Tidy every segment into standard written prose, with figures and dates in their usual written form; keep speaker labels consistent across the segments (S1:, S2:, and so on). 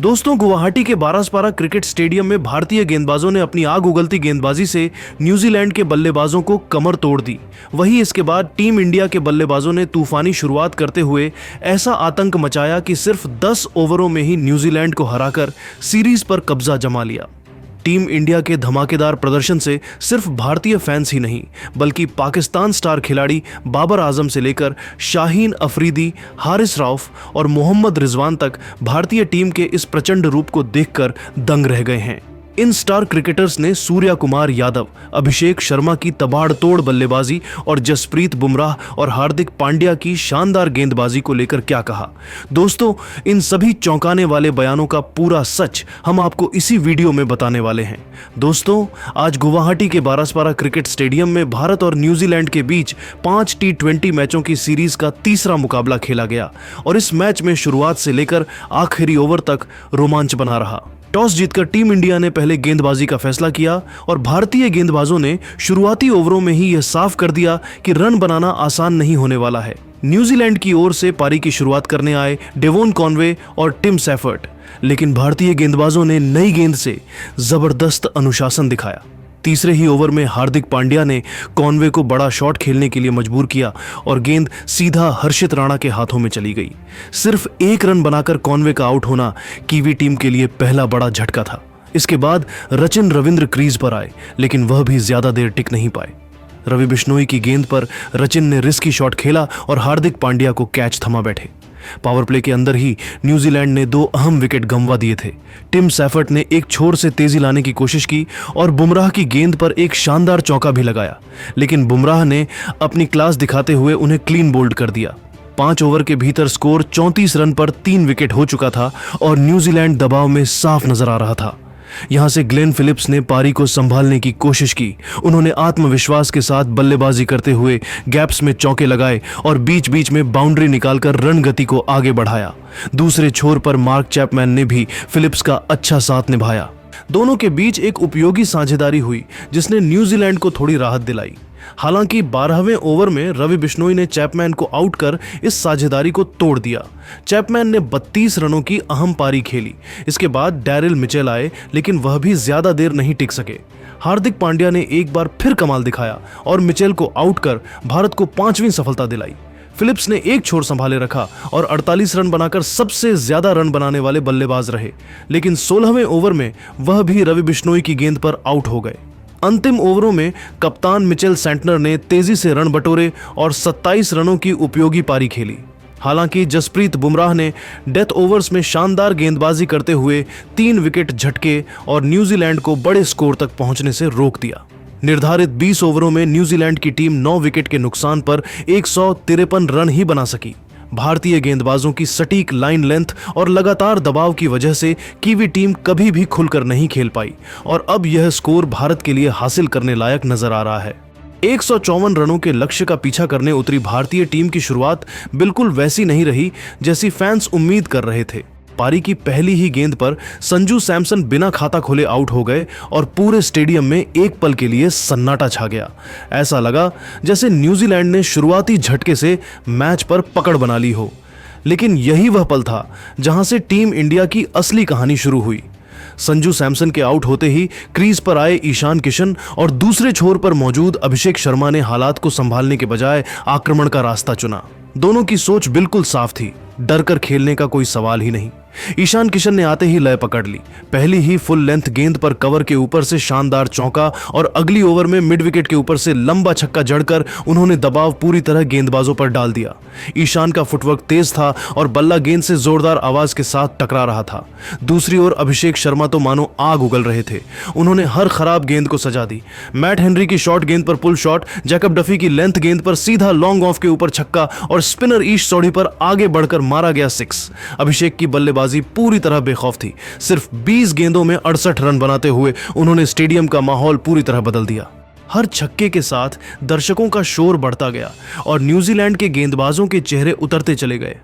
S1: दोस्तों, गुवाहाटी के बारासपारा cricket stadium में भारतीय गेंदबाजों ने अपनी आग उगलती गेंदबाजी से न्यूजीलैंड के बल्लेबाजों को कमर तोड़ दी। वहीं इसके बाद टीम इंडिया के बल्लेबाजों ने तूफानी शुरुआत करते हुए ऐसा आतंक मचाया कि सिर्फ 10 ओवरों में ही न्यूजीलैंड को हराकर सीरीज पर कब्जा जमा लिया। टीम इंडिया के धमाकेदार प्रदर्शन से सिर्फ भारतीय फैंस ही नहीं बल्कि पाकिस्तान स्टार खिलाड़ी बाबर आजम से लेकर शाहीन अफरीदी, हारिस रऊफ और मोहम्मद रिजवान तक भारतीय टीम के इस प्रचंड रूप को देखकर दंग रह गए हैं। इन स्टार क्रिकेटर्स ने सूर्या कुमार यादव, अभिषेक शर्मा की तबाड़तोड़ बल्लेबाजी और जसप्रीत बुमराह और हार्दिक पांड्या की शानदार गेंदबाजी को लेकर क्या कहा। दोस्तों, इन सभी चौंकाने वाले बयानों का पूरा सच हम आपको इसी वीडियो में बताने वाले हैं। दोस्तों, आज गुवाहाटी के बारासपारा क्रिकेट स्टेडियम में भारत और न्यूजीलैंड के बीच 5 T20 मैचों की सीरीज का तीसरा मुकाबला खेला गया और इस मैच में शुरुआत से लेकर आखिरी ओवर तक रोमांच बना रहा। टॉस जीतकर टीम इंडिया ने पहले गेंदबाजी का फैसला किया और भारतीय गेंदबाजों ने शुरुआती ओवरों में ही यह साफ कर दिया कि रन बनाना आसान नहीं होने वाला है। न्यूजीलैंड की ओर से पारी की शुरुआत करने आए डेवोन कॉनवे और टिम सैफर्ट, लेकिन भारतीय गेंदबाजों ने नई गेंद से जबरदस्त अनुशासन दिखाया। तीसरे ही ओवर में हार्दिक पांड्या ने कॉनवे को बड़ा शॉट खेलने के लिए मजबूर किया और गेंद सीधा हर्षित राणा के हाथों में चली गई। सिर्फ 1 रन बनाकर कॉनवे का आउट होना कीवी टीम के लिए पहला बड़ा झटका था। इसके बाद रचिन रविंद्र क्रीज पर आए, लेकिन वह भी ज्यादा देर टिक नहीं पाए। रवि बिश्नोई की गेंद पर रचिन ने रिस्की शॉट खेला और हार्दिक पांड्या को कैच थमा बैठे। पावर प्ले के अंदर ही न्यूजीलैंड ने 2 अहम विकेट गंवा दिए थे। टिम सैफर्ट ने एक छोर से तेजी लाने की कोशिश की और बुमराह की गेंद पर एक शानदार चौका भी लगाया, लेकिन बुमराह ने अपनी क्लास दिखाते हुए उन्हें क्लीन बोल्ड कर दिया। 5 ओवर के भीतर स्कोर 34 रन पर 3 विकेट हो चुका था और न्यूजीलैंड दबाव में साफ नजर आ रहा था। यहां से ग्लेन फिलिप्स ने पारी को संभालने की कोशिश की। उन्होंने आत्मविश्वास के साथ बल्लेबाजी करते हुए गैप्स में चौके लगाए और बीच बीच में बाउंड्री निकालकर रन गति को आगे बढ़ाया। दूसरे छोर पर मार्क चैपमैन ने भी फिलिप्स का अच्छा साथ निभाया। दोनों के बीच एक उपयोगी साझेदारी हुई जिसने न्यूजीलैंड को थोड़ी राहत दिलाई। हालांकि 12वें ओवर में रवि बिश्नोई ने चैपमैन को आउट कर इस साझेदारी को तोड़ दिया। चैपमैन ने 32 रनों की अहम पारी खेली। इसके बाद डैरिल मिचेल आए, लेकिन वह भी ज्यादा देर नहीं टिक सके। हार्दिक पांड्या ने एक बार फिर कमाल दिखाया और मिचेल को आउट कर भारत को 5वीं सफलता दिलाई। फिलिप्स ने एक छोर संभाले रखा और 48 रन बनाकर सबसे ज्यादा रन बनाने वाले बल्लेबाज रहे, लेकिन 16वें ओवर में वह भी रवि बिश्नोई की गेंद पर आउट हो गए। अंतिम ओवरों में कप्तान मिचेल सेंटनर ने तेजी से रन बटोरे और 27 रनों की उपयोगी पारी खेली। हालांकि जसप्रीत बुमराह ने डेथ ओवर्स में शानदार गेंदबाजी करते हुए 3 विकेट झटके और न्यूजीलैंड को बड़े स्कोर तक पहुंचने से रोक दिया। निर्धारित 20 ओवरों में न्यूजीलैंड की टीम 9 विकेट के नुकसान पर 153 रन ही बना सकी। भारतीय गेंदबाजों की सटीक लाइन लेंथ और लगातार दबाव की वजह से कीवी टीम कभी भी खुलकर नहीं खेल पाई और अब यह स्कोर भारत के लिए हासिल करने लायक नजर आ रहा है। 154 रनों के लक्ष्य का पीछा करने उतरी भारतीय टीम की शुरुआत बिल्कुल वैसी नहीं रही जैसी फैंस उम्मीद कर रहे थे। पारी की पहली ही गेंद पर संजू सैमसन बिना खाता खोले आउट हो गए और पूरे स्टेडियम में एक पल के लिए सन्नाटा छा गया। ऐसा लगा जैसे न्यूजीलैंड ने शुरुआती झटके से मैच पर पकड़ बना ली हो। लेकिन यही वह पल था जहां से टीम इंडिया की असली कहानी शुरू हुई। संजू सैमसन के आउट होते ही क्रीज पर आए ईशान किशन और दूसरे छोर पर मौजूद अभिषेक शर्मा ने हालात को संभालने के बजाय आक्रमण का रास्ता चुना। दोनों की सोच बिल्कुल साफ थी, डर कर खेलने का कोई सवाल ही नहीं। ईशान किशन ने आते ही लय पकड़ ली। पहली ही फुल लेंथ गेंद पर कवर के ऊपर से शानदार चौका और अगली ओवर में मिड विकेट के ऊपर से लंबा छक्का जड़कर उन्होंने दबाव पूरी तरह गेंदबाजों पर डाल दिया। ईशान का फुटवर्क तेज था और बल्ला गेंद से जोरदार आवाज के साथ टकरा रहा था। दूसरी ओर अभिषेक शर्मा तो मानो आग उगल रहे थे। उन्होंने हर खराब गेंद को सजा दी। मैट हेनरी की शॉर्ट गेंद पर पुल शॉट, जैकब डफी की लेंथ गेंद पर सीधा लॉन्ग ऑफ के ऊपर छक्का और स्पिनर ईश सौड़ी पर आगे बढ़कर मारा गया 6। अभिषेक की बल्लेबाजी पूरी तरह बेखौफ थी। सिर्फ 20 गेंदों में 68 रन बनाते हुए उन्होंने स्टेडियम का माहौल पूरी तरह बदल दिया। हर छक्के के साथ दर्शकों का शोर बढ़ता गया और न्यूजीलैंड के गेंदबाजों के चेहरे उतरते चले गए।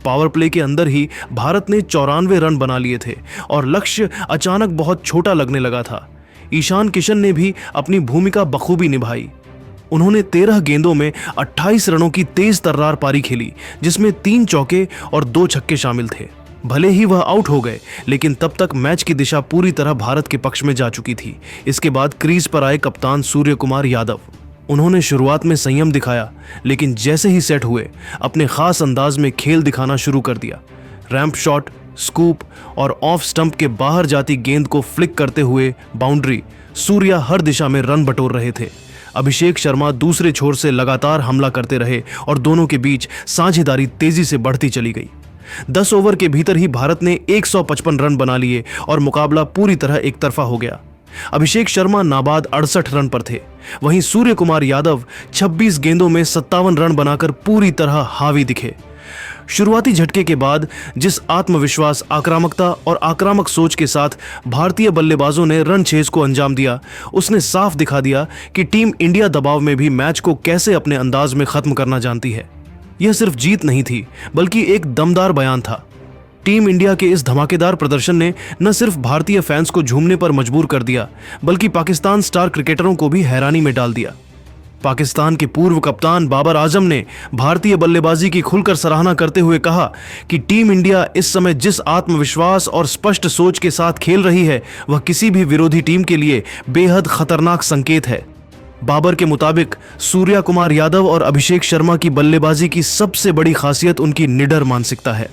S1: पावर प्ले के अंदर ही भारत ने 94 रन बना लिए थे और लक्ष्य अचानक बहुत छोटा लगने लगा था। ईशान किशन ने भी अपनी भूमिका बखूबी निभाई। उन्होंने 13 गेंदों में 28 रनों की तेज तर्रार पारी खेली, जिसमें 3 चौके और 2 छक्के शामिल थे। भले ही वह आउट हो गए, लेकिन तब तक मैच की दिशा पूरी तरह भारत के पक्ष में जा चुकी थी। इसके बाद क्रीज पर आए कप्तान सूर्य कुमार यादव। उन्होंने शुरुआत में संयम दिखाया, लेकिन जैसे ही सेट हुए अपने खास अंदाज में खेल दिखाना शुरू कर दिया। रैंप शॉट, स्कूप और ऑफ स्टंप के बाहर जाती गेंद को फ्लिक करते हुए बाउंड्री, सूर्या हर दिशा में रन बटोर रहे थे। अभिषेक शर्मा दूसरे छोर से लगातार हमला करते रहे और दोनों के बीच साझेदारी तेजी से बढ़ती चली गई। 10 ओवर के भीतर ही भारत ने 155 रन बना लिए और मुकाबला पूरी तरह एकतरफा हो गया। अभिषेक शर्मा नाबाद 68 रन पर थे, वहीं सूर्य कुमार यादव 26 गेंदों में 57 रन बनाकर पूरी तरह हावी दिखे। शुरुआती झटके के बाद जिस आत्मविश्वास, आक्रामकता और आक्रामक सोच के साथ भारतीय बल्लेबाजों ने रन चेज को अंजाम दिया, उसने साफ दिखा दिया कि टीम इंडिया दबाव में भी मैच को कैसे अपने अंदाज में खत्म करना जानती है। यह सिर्फ जीत नहीं थी, बल्कि एक दमदार बयान था। टीम इंडिया के इस धमाकेदार प्रदर्शन ने न सिर्फ भारतीय फैंस को झूमने पर मजबूर कर दिया, बल्कि पाकिस्तान स्टार क्रिकेटरों को भी हैरानी में डाल दिया। पाकिस्तान के पूर्व कप्तान बाबर आजम ने भारतीय बल्लेबाजी की खुलकर सराहना करते हुए कहा कि टीम इंडिया इस समय जिस आत्मविश्वास और स्पष्ट सोच के साथ खेल रही है, वह किसी भी विरोधी टीम के लिए बेहद खतरनाक संकेत है। बाबर के मुताबिक सूर्या कुमार यादव और अभिषेक शर्मा की बल्लेबाजी की सबसे बड़ी खासियत उनकी निडर मानसिकता है।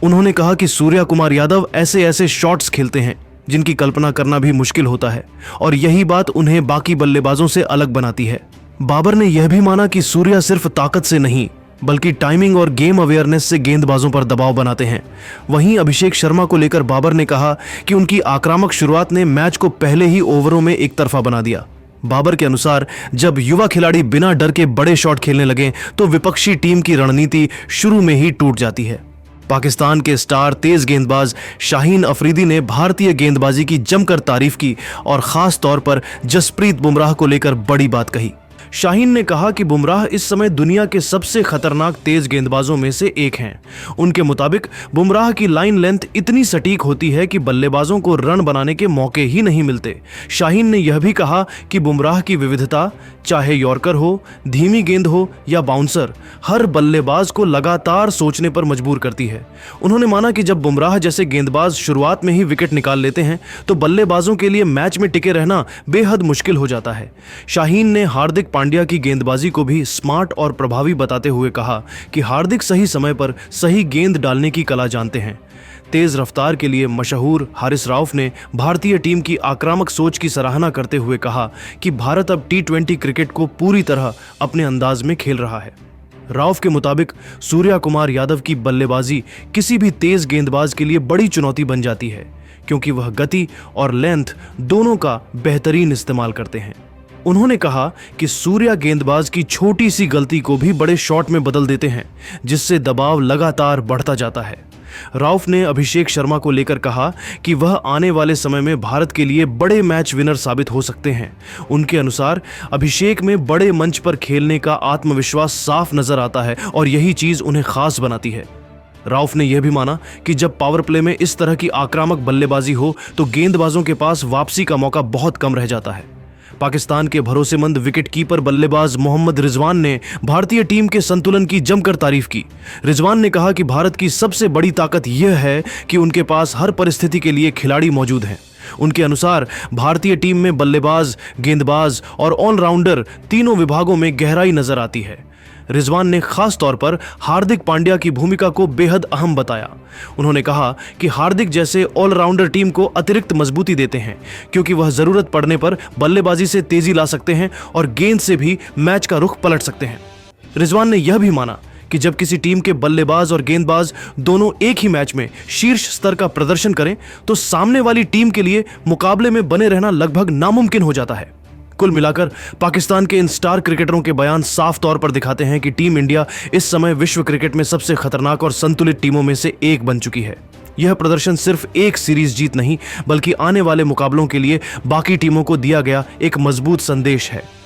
S1: उन्होंने कहा कि सूर्या कुमार यादव ऐसे ऐसे शॉट्स खेलते हैं जिनकी कल्पना करना भी मुश्किल होता है, और यही बात उन्हें बाकी बल्लेबाजों से अलग बनाती है। बाबर ने यह भी माना कि सूर्या सिर्फ ताकत से नहीं, बल्कि टाइमिंग और गेम अवेयरनेस से गेंदबाजों पर दबाव बनाते हैं। वहीं अभिषेक शर्मा को लेकर बाबर ने कहा कि उनकी आक्रामक शुरुआत ने मैच को पहले ही ओवरों में एक तरफा बना दिया। बाबर के अनुसार जब युवा खिलाड़ी बिना डर के बड़े शॉट खेलने लगे तो विपक्षी टीम की रणनीति शुरू में ही टूट जाती है। पाकिस्तान के स्टार तेज गेंदबाज शाहीन अफरीदी ने भारतीय गेंदबाजी की जमकर तारीफ की और खास तौर पर जसप्रीत बुमराह को लेकर बड़ी बात कही। शाहीन ने कहा कि बुमराह इस समय दुनिया के सबसे खतरनाक तेज गेंदबाजों में से एक हैं। उनके मुताबिक बुमराह की लाइन लेंथ इतनी सटीक होती है कि बल्लेबाजों को रन बनाने के मौके ही नहीं मिलते। शाहीन ने यह भी कहा कि बुमराह की विविधता, चाहे यॉर्कर हो, धीमी गेंद हो या बाउंसर, हर बल्लेबाज को लगातार सोचने पर मजबूर करती है। उन्होंने माना कि जब बुमराह जैसे गेंदबाज शुरुआत में ही विकेट निकाल लेते हैं तो बल्लेबाजों के लिए मैच में टिके रहना बेहद मुश्किल हो जाता है। शाहीन ने हार्दिक पांड्या की गेंदबाजी को भी स्मार्ट और प्रभावी बताते हुए कहा कि हार्दिक सही समय पर सही गेंद डालने की कला जानते हैं। तेज रफ्तार के लिए मशहूर हारिस राउफ ने भारतीय टीम की आक्रामक सोच की सराहना करते हुए कहा कि भारत अब T20 क्रिकेट को पूरी तरह अपने अंदाज में खेल रहा है। राउफ के मुताबिक सूर्या कुमार यादव की बल्लेबाजी किसी भी तेज गेंदबाज के लिए बड़ी चुनौती बन जाती है, क्योंकि वह गति और लेंथ दोनों का बेहतरीन इस्तेमाल करते हैं। उन्होंने कहा कि सूर्या गेंदबाज की छोटी सी गलती को भी बड़े शॉट में बदल देते हैं, जिससे दबाव लगातार बढ़ता जाता है। राउफ ने अभिषेक शर्मा को लेकर कहा कि वह आने वाले समय में भारत के लिए बड़े मैच विनर साबित हो सकते हैं। उनके अनुसार अभिषेक में बड़े मंच पर खेलने का आत्मविश्वास साफ नजर आता है और यही चीज उन्हें खास बनाती है। राउफ ने यह भी माना कि जब पावर प्ले में इस तरह की आक्रामक बल्लेबाजी हो तो गेंदबाजों के पास वापसी का मौका बहुत कम रह जाता है। पाकिस्तान के भरोसेमंद विकेटकीपर बल्लेबाज मोहम्मद रिजवान ने भारतीय टीम के संतुलन की जमकर तारीफ की। रिजवान ने कहा कि भारत की सबसे बड़ी ताकत यह है कि उनके पास हर परिस्थिति के लिए खिलाड़ी मौजूद हैं। उनके अनुसार भारतीय टीम में बल्लेबाज, गेंदबाज और ऑलराउंडर तीनों विभागों में गहराई नजर आती है। रिजवान ने खास तौर पर हार्दिक पांड्या की भूमिका को बेहद अहम बताया। उन्होंने कहा कि हार्दिक जैसे ऑलराउंडर टीम को अतिरिक्त मजबूती देते हैं, क्योंकि वह जरूरत पड़ने पर बल्लेबाजी से तेजी ला सकते हैं और गेंद से भी मैच का रुख पलट सकते हैं। रिजवान ने यह भी माना कि जब किसी टीम के बल्लेबाज और गेंदबाज दोनों एक ही मैच में शीर्ष स्तर का प्रदर्शन करें तो सामने वाली टीम के लिए मुकाबले में बने रहना लगभग नामुमकिन हो जाता है। कुल मिलाकर पाकिस्तान के इन स्टार क्रिकेटरों के बयान साफ तौर पर दिखाते हैं कि टीम इंडिया इस समय विश्व क्रिकेट में सबसे खतरनाक और संतुलित टीमों में से एक बन चुकी है। यह प्रदर्शन सिर्फ एक सीरीज जीत नहीं, बल्कि आने वाले मुकाबलों के लिए बाकी टीमों को दिया गया एक मजबूत संदेश है।